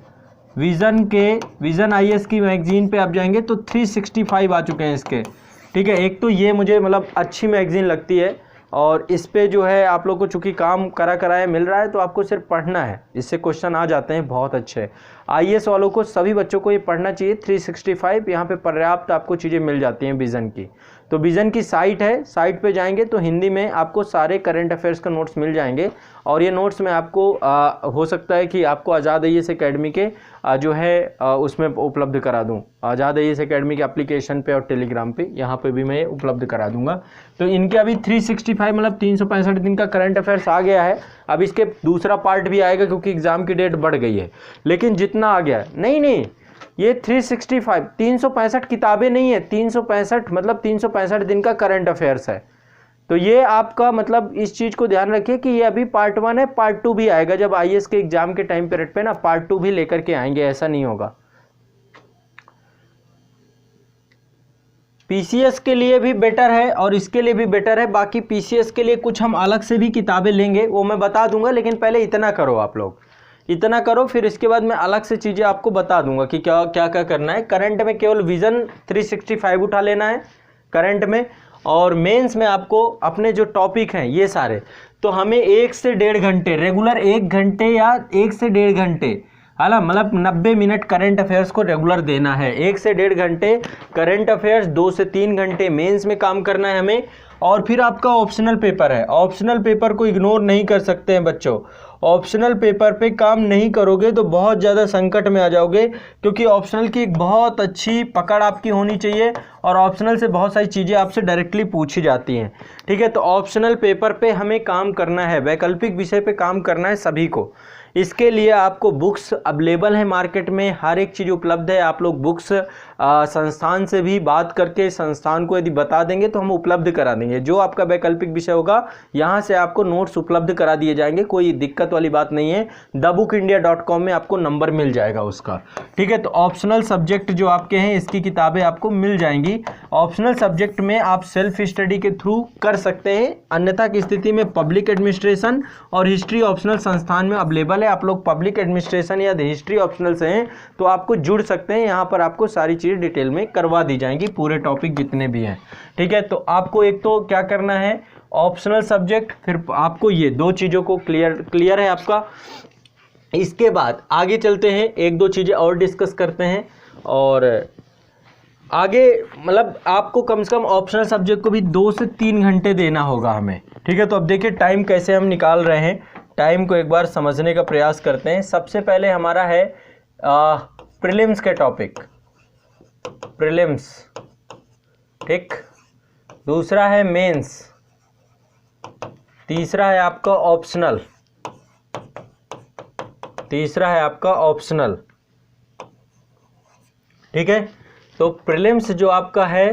विज़न आईएएस की मैगजीन पे आप जाएंगे तो 365 आ चुके हैं इसके, ठीक है। एक तो ये मुझे मतलब अच्छी मैगजीन लगती है, और इस पे जो है आप लोग को चूँकि काम कराया मिल रहा है, तो आपको सिर्फ पढ़ना है, इससे क्वेश्चन आ जाते हैं बहुत अच्छे। आईएएस वालों को, सभी बच्चों को ये पढ़ना चाहिए। 365 यहाँ पे पर्याप्त आपको चीज़ें मिल जाती हैं विज़न की। तो विज़न की साइट है, साइट पे जाएंगे तो हिंदी में आपको सारे करंट अफेयर्स का नोट्स मिल जाएंगे, और ये नोट्स में आपको हो सकता है कि आपको आज़ाद आईएएस एकेडमी के जो है उसमें उपलब्ध करा दूं, आज़ाद आईएएस एकेडमी के एप्लीकेशन पे और टेलीग्राम पे, यहाँ पे भी मैं उपलब्ध करा दूंगा। तो इनके अभी 365 मतलब 365 दिन का करंट अफेयर्स आ गया है। अब इसके दूसरा पार्ट भी आएगा क्योंकि एग्ज़ाम की डेट बढ़ गई है, लेकिन जितना आ गया है नहीं ये 365 365 किताबें नहीं है, 365 मतलब 365 दिन का करंट अफेयर्स है। तो ये आपका मतलब इस चीज़ को ध्यान रखिए कि ये अभी पार्ट 1 है, पार्ट 2 भी आएगा जब आईएएस के एग्जाम के टाइम पीरियड पे ना, पार्ट 2 भी लेकर के आएंगे, ऐसा नहीं होगा। पीसीएस के लिए भी बेटर है और इसके लिए भी बेटर है। बाकी पीसीएस के लिए कुछ हम अलग से भी किताबें लेंगे, वो मैं बता दूंगा, लेकिन पहले इतना करो, आप लोग इतना करो, फिर इसके बाद मैं अलग से चीज़ें आपको बता दूंगा कि क्या क्या क्या करना है। करंट में केवल विज़न 365 उठा लेना है करंट में, और मेंस में आपको अपने जो टॉपिक हैं ये सारे, तो हमें 1 से 1.5 घंटे रेगुलर, 1 घंटे या 1 से 1.5 घंटे, है मतलब 90 मिनट करंट अफेयर्स को रेगुलर देना है। 1 से 1.5 घंटे करंट अफेयर्स, 2 से 3 घंटे मेंस में काम करना है हमें। और फिर आपका ऑप्शनल पेपर है, ऑप्शनल पेपर को इग्नोर नहीं कर सकते हैं बच्चों। ऑप्शनल पेपर पे काम नहीं करोगे तो बहुत ज़्यादा संकट में आ जाओगे, क्योंकि ऑप्शनल की एक बहुत अच्छी पकड़ आपकी होनी चाहिए, और ऑप्शनल से बहुत सारी चीज़ें आपसे डायरेक्टली पूछी जाती हैं, ठीक है। तो ऑप्शनल पेपर पे हमें काम करना है, वैकल्पिक विषय पे काम करना है सभी को। इसके लिए आपको बुक्स अवेलेबल है मार्केट में, हर एक चीज़ उपलब्ध है, आप लोग बुक्स संस्थान से भी बात करके संस्थान को यदि बता देंगे तो हम उपलब्ध करा देंगे। जो आपका वैकल्पिक विषय होगा यहाँ से आपको नोट्स उपलब्ध करा दिए जाएंगे, कोई दिक्कत वाली बात नहीं है। thebookindia.com में आपको नंबर मिल जाएगा उसका, ठीक है। तो ऑप्शनल सब्जेक्ट जो आपके हैं इसकी किताबें आपको मिल जाएंगी। ऑप्शनल सब्जेक्ट में आप सेल्फ स्टडी के थ्रू कर सकते हैं, अन्यथा की स्थिति में पब्लिक एडमिनिस्ट्रेशन और हिस्ट्री ऑप्शनल संस्थान में अवेलेबल है। आप लोग पब्लिक एडमिनिस्ट्रेशन या हिस्ट्री ऑप्शनल से हैं तो आपको जुड़ सकते हैं, यहाँ पर आपको सारी चीज़ डिटेल में करवा दी जाएंगी, पूरे टॉपिक जितने भी हैं, ठीक है। तो आपको एक तो क्या करना है, ऑप्शनल सब्जेक्ट, फिर आपको ये दो चीज़ों को क्लियर है आपका। इसके बाद आगे चलते हैं, एक दो चीज़ें और डिस्कस करते हैं और आगे मतलब आपको कम से कम ऑप्शनल सब्जेक्ट को भी 2 से 3 घंटे देना होगा हमें, ठीक है। तो अब देखिए टाइम कैसे हम निकाल रहे हैं, टाइम को एक बार समझने का प्रयास करते हैं। सबसे पहले हमारा है प्रीलिम्स के टॉपिक, प्रीलिम्स, ठीक। दूसरा है मेंस, तीसरा है आपका ऑप्शनल, तीसरा है आपका ऑप्शनल, ठीक है। तो प्रीलिम्स जो आपका है,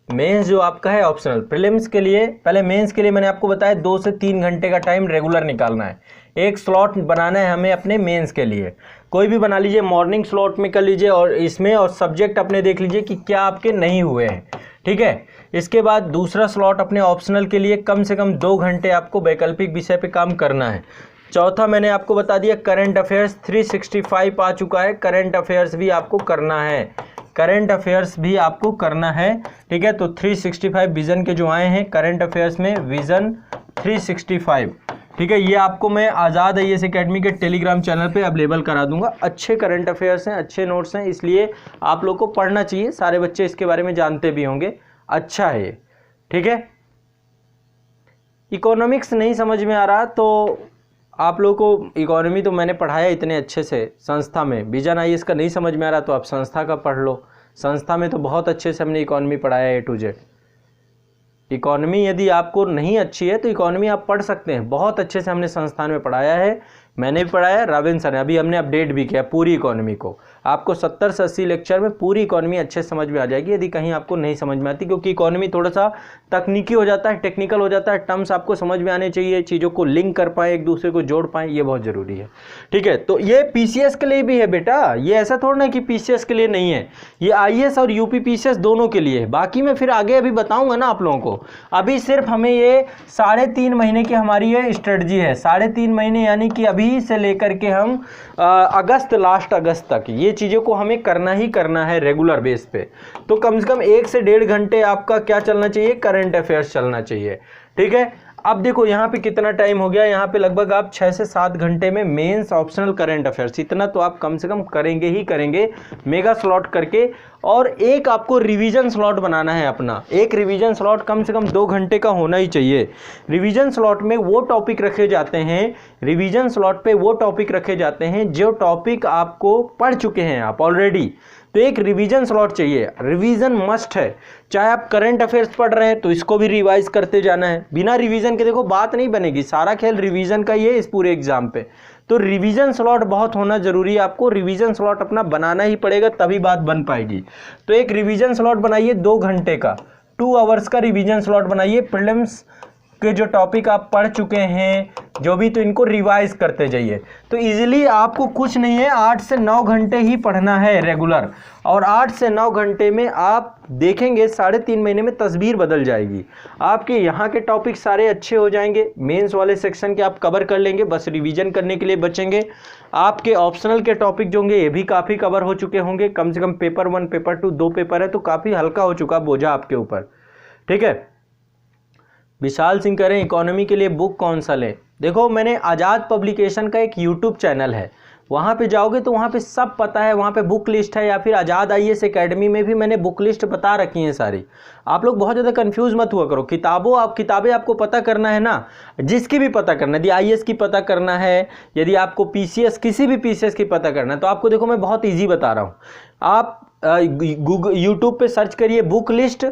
मेंस जो आपका है ऑप्शनल। प्रीलिम्स के लिए पहले, मेंस के लिए मैंने आपको बताया 2 से 3 घंटे का टाइम रेगुलर निकालना है। एक स्लॉट बनाना है हमें अपने मेंस के लिए, कोई भी बना लीजिए, मॉर्निंग स्लॉट में कर लीजिए और इसमें, और सब्जेक्ट अपने देख लीजिए कि क्या आपके नहीं हुए हैं, ठीक है। इसके बाद दूसरा स्लॉट अपने ऑप्शनल के लिए कम से कम 2 घंटे आपको वैकल्पिक विषय पे काम करना है। चौथा मैंने आपको बता दिया करंट अफेयर्स 365 आ चुका है, करंट अफेयर्स भी आपको करना है, करंट अफेयर्स भी आपको करना है, ठीक है। तो 365 विजन के जो आए हैं करंट अफेयर्स में, विजन 365, ठीक है। ये आपको मैं आज़ाद IAS एकेडमी के टेलीग्राम चैनल पे अवेलेबल करा दूंगा। अच्छे करंट अफेयर्स हैं, अच्छे नोट्स हैं, इसलिए आप लोग को पढ़ना चाहिए। सारे बच्चे इसके बारे में जानते भी होंगे, अच्छा है ये, ठीक है। इकोनॉमिक्स नहीं समझ में आ रहा तो आप लोगों को, इकोनॉमी तो मैंने पढ़ाया इतने अच्छे से संस्था में, विजन IAS का नहीं समझ में आ रहा तो आप संस्था का पढ़ लो। संस्था में तो बहुत अच्छे से हमने इकोनॉमी पढ़ाया A to Z। इकोनॉमी यदि आपको नहीं अच्छी है तो इकोनॉमी आप पढ़ सकते हैं, बहुत अच्छे से हमने संस्थान में पढ़ाया है, मैंने भी पढ़ाया, रावेन सर ने, अभी हमने अपडेट भी किया पूरी इकोनॉमी को। आपको 70 से 80 लेक्चर में पूरी इकोनॉमी अच्छे से समझ में आ जाएगी यदि कहीं आपको नहीं समझ में आती, क्योंकि इकोनॉमी थोड़ा सा तकनीकी हो जाता है, टेक्निकल हो जाता है, टर्म्स आपको समझ में आने चाहिए, चीज़ों को लिंक कर पाएँ, एक दूसरे को जोड़ पाएँ, ये बहुत ज़रूरी है, ठीक है। तो ये PCS के लिए भी है बेटा, ये ऐसा थोड़ा ना कि PCS के लिए नहीं है, ये IAS और UP PCS दोनों के लिए है। बाकी मैं फिर आगे अभी बताऊँगा ना आप लोगों को। अभी सिर्फ हमें ये 3.5 महीने की हमारी ये स्ट्रेटजी है, 3.5 महीने, यानी कि अभी से लेकर के हम अगस्त, लास्ट अगस्त तक ये चीज़ों को हमें करना ही करना है रेगुलर बेस पे। तो कम से कम 1 से 1.5 घंटे आपका क्या चलना चाहिए, करंट अफेयर्स चलना चाहिए, ठीक है। अब देखो यहाँ पे कितना टाइम हो गया, यहाँ पे लगभग आप 6 से 7 घंटे में मेंस, ऑप्शनल, करंट अफेयर्स, इतना तो आप कम से कम करेंगे ही करेंगे, मेगा स्लॉट करके। और एक आपको रिवीजन स्लॉट बनाना है अपना, एक रिवीजन स्लॉट कम से कम 2 घंटे का होना ही चाहिए। रिवीजन स्लॉट में वो टॉपिक रखे जाते हैं, रिवीजन स्लॉट पे वो टॉपिक रखे जाते हैं जो टॉपिक आपको पढ़ चुके हैं आप ऑलरेडी, तो एक रिवीजन स्लॉट चाहिए, रिवीजन मस्ट है। चाहे आप करंट अफेयर्स पढ़ रहे हैं तो इसको भी रिवाइज करते जाना है, बिना रिवीजन के देखो बात नहीं बनेगी, सारा खेल रिवीजन का ही है इस पूरे एग्जाम पे। तो रिवीजन स्लॉट बहुत होना जरूरी है, आपको रिवीजन स्लॉट अपना बनाना ही पड़ेगा, तभी बात बन पाएगी। तो एक रिवीजन स्लॉट बनाइए 2 घंटे का, 2 आवर्स का रिवीजन स्लॉट बनाइए। प्रीलिम्स के जो टॉपिक आप पढ़ चुके हैं जो भी, तो इनको रिवाइज करते जाइए। तो इजीली आपको कुछ नहीं है, 8 से 9 घंटे ही पढ़ना है रेगुलर, और 8 से 9 घंटे में आप देखेंगे 3.5 महीने में तस्वीर बदल जाएगी आपके। यहाँ के टॉपिक सारे अच्छे हो जाएंगे, मेंस वाले सेक्शन के आप कवर कर लेंगे, बस रिवीजन करने के लिए बचेंगे। आपके ऑप्शनल के टॉपिक जो होंगे ये भी काफ़ी कवर हो चुके होंगे, कम से कम पेपर 1, पेपर 2, 2 पेपर है, तो काफ़ी हल्का हो चुका बोझा आपके ऊपर, ठीक है। विशाल सिंह करें इकोनॉमी के लिए बुक कौन सा लें, देखो मैंने आज़ाद पब्लिकेशन का एक YouTube चैनल है, वहाँ पे जाओगे तो वहाँ पे सब पता है, वहाँ पे बुक लिस्ट है, या फिर आज़ाद IAS एकेडमी में भी मैंने बुक लिस्ट बता रखी है सारी। आप लोग बहुत ज़्यादा कंफ्यूज मत हुआ करो, किताबें आपको पता करना है ना, जिसकी भी पता करना है, यदि IAS की पता करना है, यदि आपको PCS, किसी भी PCS की पता करना है, तो आपको देखो मैं बहुत ईजी बता रहा हूँ। आप YouTube पे सर्च करिए बुक लिस्ट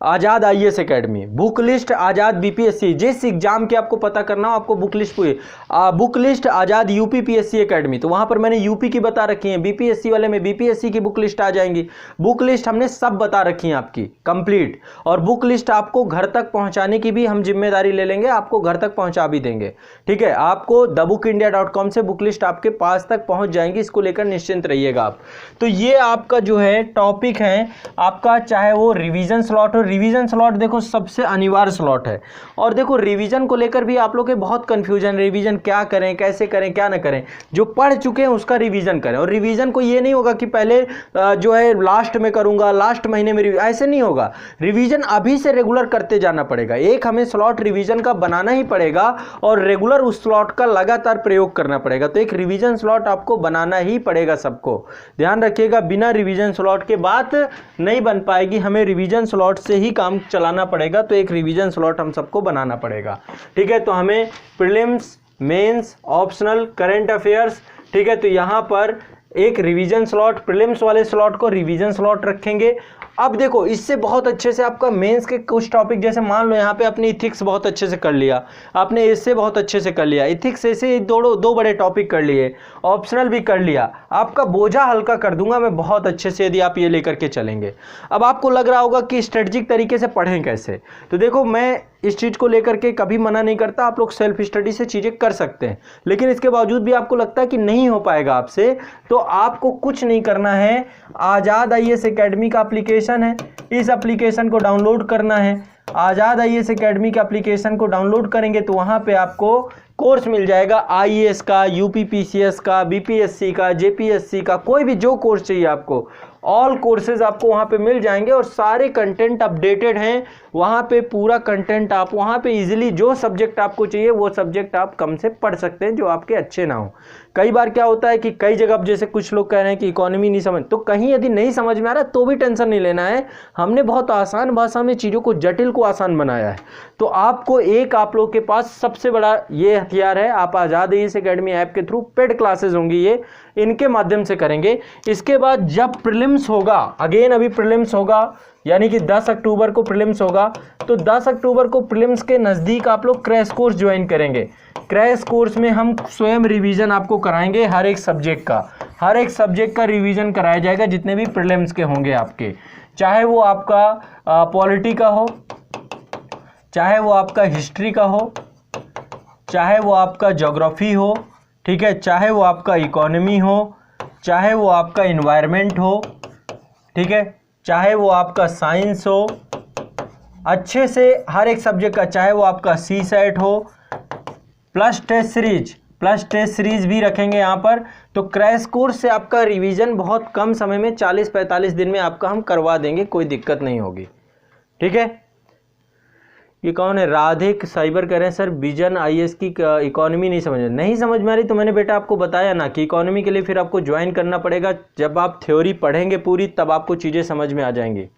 आज़ाद आईएएस एकेडमी, बुक लिस्ट आज़ाद बीपीएससी, जिस एग्जाम की आपको पता करना हो आपको बुक लिस्ट पूरी, बुक लिस्ट आज़ाद यूपीपीएससी एकेडमी, तो वहाँ पर मैंने यूपी की बता रखी है, बीपीएससी वाले में बीपीएससी की बुक लिस्ट आ जाएंगी। बुक लिस्ट हमने सब बता रखी है आपकी कंप्लीट, और बुक लिस्ट आपको घर तक पहुँचाने की भी हम जिम्मेदारी ले लेंगे, आपको घर तक पहुँचा भी देंगे। ठीक है, आपको thebookindia.com से बुक लिस्ट आपके पास तक पहुँच जाएंगी, इसको लेकर निश्चिंत रहिएगा आप। तो ये आपका जो है टॉपिक है आपका, चाहे वो रिवीजन स्लॉट हो, रिवीजन स्लॉट देखो सबसे अनिवार्य स्लॉट है। और देखो रिवीजन को लेकर भी आप लोग के बहुत कंफ्यूजन, रिवीजन क्या करें, कैसे करें, क्या ना करें। जो पढ़ चुके हैं उसका रिवीजन करें, और रिवीजन को ये नहीं होगा कि पहले जो है लास्ट में करूंगा, लास्ट महीने में ऐसे नहीं होगा। रिवीजन अभी से रेगुलर करते जाना पड़ेगा, एक हमें स्लॉट रिवीजन का बनाना ही पड़ेगा और रेगुलर उस स्लॉट का लगातार प्रयोग करना पड़ेगा। तो एक रिवीजन स्लॉट आपको बनाना ही पड़ेगा, सबको ध्यान रखिएगा। बिना रिवीजन स्लॉट के बात नहीं बन पाएगी, हमें रिवीजन स्लॉट से ही काम चलाना पड़ेगा। तो एक रिवीजन स्लॉट हम सबको बनाना पड़ेगा। ठीक है, तो हमें prelims, mains, optional, current affairs, ठीक है, तो यहां पर एक रिवीजन स्लॉट, प्रीलिम्स वाले स्लॉट को रिवीजन स्लॉट रखेंगे। अब देखो इससे बहुत अच्छे से आपका मेंस के कुछ टॉपिक, जैसे मान लो यहाँ पे आपने इथिक्स बहुत अच्छे से कर लिया, आपने इससे बहुत अच्छे से कर लिया, इथिक्स ऐसे दो बड़े टॉपिक कर लिए, ऑप्शनल भी कर लिया, आपका बोझा हल्का कर दूंगा मैं बहुत अच्छे से यदि आप ये लेकर के चलेंगे। अब आपको लग रहा होगा कि स्ट्रेटजिक तरीके से पढ़ें कैसे, तो देखो मैं इस चीज़ को लेकर के कभी मना नहीं करता, आप लोग सेल्फ स्टडी से चीज़ें कर सकते हैं, लेकिन इसके बावजूद भी आपको लगता है कि नहीं हो पाएगा आपसे, तो आपको कुछ नहीं करना है। आज़ाद आईएएस एकेडमी का एप्लीकेशन है, इस एप्लीकेशन को डाउनलोड करना है। आज़ाद आईएएस एकेडमी के एप्लीकेशन को डाउनलोड करेंगे तो वहाँ पे आपको कोर्स मिल जाएगा, आईएएस का, यूपीपीसीएस का, बीपीएससी का, जेपीएससी का, कोई भी जो कोर्स चाहिए आपको, ऑल कोर्सेज आपको वहाँ पे मिल जाएंगे, और सारे कंटेंट अपडेटेड हैं वहाँ पे, पूरा कंटेंट आप वहाँ पे इजीली, जो सब्जेक्ट आपको चाहिए वो सब्जेक्ट आप कम से पढ़ सकते हैं जो आपके अच्छे ना हो। कई बार क्या होता है कि कई जगह, जैसे कुछ लोग कह रहे हैं कि इकोनॉमी नहीं समझ, तो कहीं यदि नहीं समझ में आ रहा है तो भी टेंशन नहीं लेना है, हमने बहुत आसान भाषा में चीज़ों को, जटिल को आसान बनाया है। तो आपको एक, आप लोग के पास सबसे बड़ा ये हथियार है, आप आज़ाद आईएएस एकेडमी ऐप के थ्रू पेड क्लासेज होंगी, ये इनके माध्यम से करेंगे। इसके बाद जब प्रीलिम्स होगा, अगेन अभी प्रीलिम्स होगा, यानी कि 10 अक्टूबर को प्रीलिम्स होगा, तो 10 अक्टूबर को प्रीलिम्स के नज़दीक आप लोग क्रैश कोर्स ज्वाइन करेंगे। क्रैश कोर्स में हम स्वयं रिवीजन आपको कराएंगे, हर एक सब्जेक्ट का रिवीजन कराया जाएगा, जितने भी प्रीलिम्स के होंगे आपके, चाहे वो आपका पॉलिटी का हो, चाहे वो आपका हिस्ट्री का हो, चाहे वो आपका ज्योग्राफी हो, ठीक है, चाहे वो आपका इकोनॉमी हो, चाहे वो आपका इन्वायरमेंट हो, ठीक है, चाहे वो आपका साइंस हो, अच्छे से हर एक सब्जेक्ट का, चाहे वो आपका सीसेट हो, प्लस टेस्ट सीरीज भी रखेंगे यहाँ पर। तो क्रैश कोर्स से आपका रिवीजन बहुत कम समय में 40-45 दिन में आपका हम करवा देंगे, कोई दिक्कत नहीं होगी। ठीक है, ये कौन है, राधे साइबर कह रहे हैं सर विजन आईएएस की इकोनॉमी नहीं समझ में आ रही, तो मैंने बेटा आपको बताया ना कि इकोनॉमी के लिए फिर आपको ज्वाइन करना पड़ेगा, जब आप थ्योरी पढ़ेंगे पूरी तब आपको चीज़ें समझ में आ जाएंगी।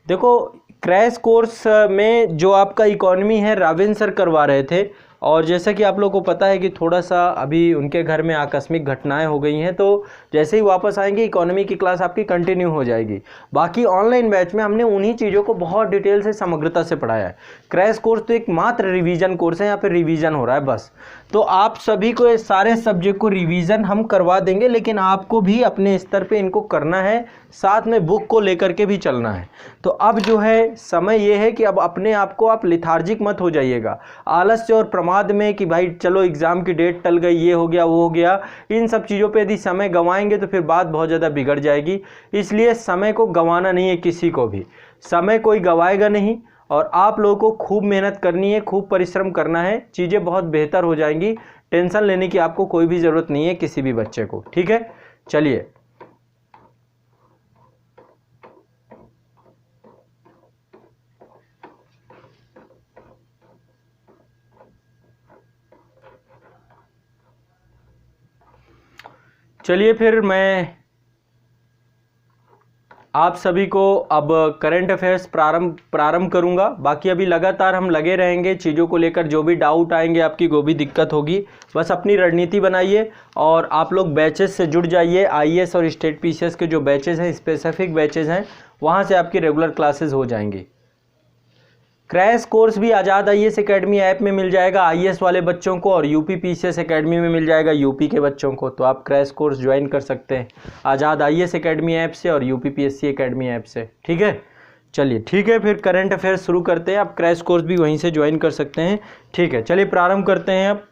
देखो क्रैश कोर्स में जो आपका इकोनॉमी है राविन सर करवा रहे थे, और जैसा कि आप लोगों को पता है कि थोड़ा सा अभी उनके घर में आकस्मिक घटनाएं हो गई हैं, तो जैसे ही वापस आएंगे इकोनॉमी की क्लास आपकी कंटिन्यू हो जाएगी। बाकी ऑनलाइन बैच में हमने उन्हीं चीज़ों को बहुत डिटेल से, समग्रता से पढ़ाया है। क्रैश कोर्स तो एक मात्र रिवीजन कोर्स है, यहाँ पर रिवीजन हो रहा है बस। तो आप सभी को सारे सब्जेक्ट को रिवीजन हम करवा देंगे, लेकिन आपको भी अपने स्तर पे इनको करना है, साथ में बुक को लेकर के भी चलना है। तो अब जो है समय ये है कि अब अपने आप को आप लिथार्जिक मत हो जाइएगा, आलस्य और प्रमाद में कि भाई चलो एग्ज़ाम की डेट टल गई, ये हो गया वो हो गया, इन सब चीज़ों पे यदि समय गंवाएंगे तो फिर बात बहुत ज़्यादा बिगड़ जाएगी। इसलिए समय को गंवाना नहीं है, किसी को भी समय कोई गंवाएगा नहीं, और आप लोगों को खूब मेहनत करनी है, खूब परिश्रम करना है, चीज़ें बहुत बेहतर हो जाएंगी। टेंशन लेने की आपको कोई भी ज़रूरत नहीं है किसी भी बच्चे को। ठीक है, चलिए फिर मैं आप सभी को अब करंट अफेयर्स प्रारंभ करूंगा। बाकी अभी लगातार हम लगे रहेंगे चीज़ों को लेकर, जो भी डाउट आएंगे आपकी, जो भी दिक्कत होगी, बस अपनी रणनीति बनाइए और आप लोग बैचेस से जुड़ जाइए। आईएएस और स्टेट पीसीएस के जो बैचेस हैं, स्पेसिफिक बैचेस हैं, वहाँ से आपकी रेगुलर क्लासेस हो जाएंगी। क्रैश कोर्स भी आज़ाद आईएएस एकेडमी ऐप में मिल जाएगा आईएएस वाले बच्चों को, और यूपी पीसीएस एकेडमी में मिल जाएगा यूपी के बच्चों को। तो आप क्रैश कोर्स ज्वाइन कर सकते हैं आज़ाद आईएएस एकेडमी ऐप से और यूपी पीएससी एकेडमी ऐप से। ठीक है, चलिए ठीक है, फिर करंट अफेयर्स शुरू करते हैं। आप क्रैश कोर्स भी वहीं से ज्वाइन कर सकते हैं। ठीक है, चलिए प्रारंभ करते हैं अब।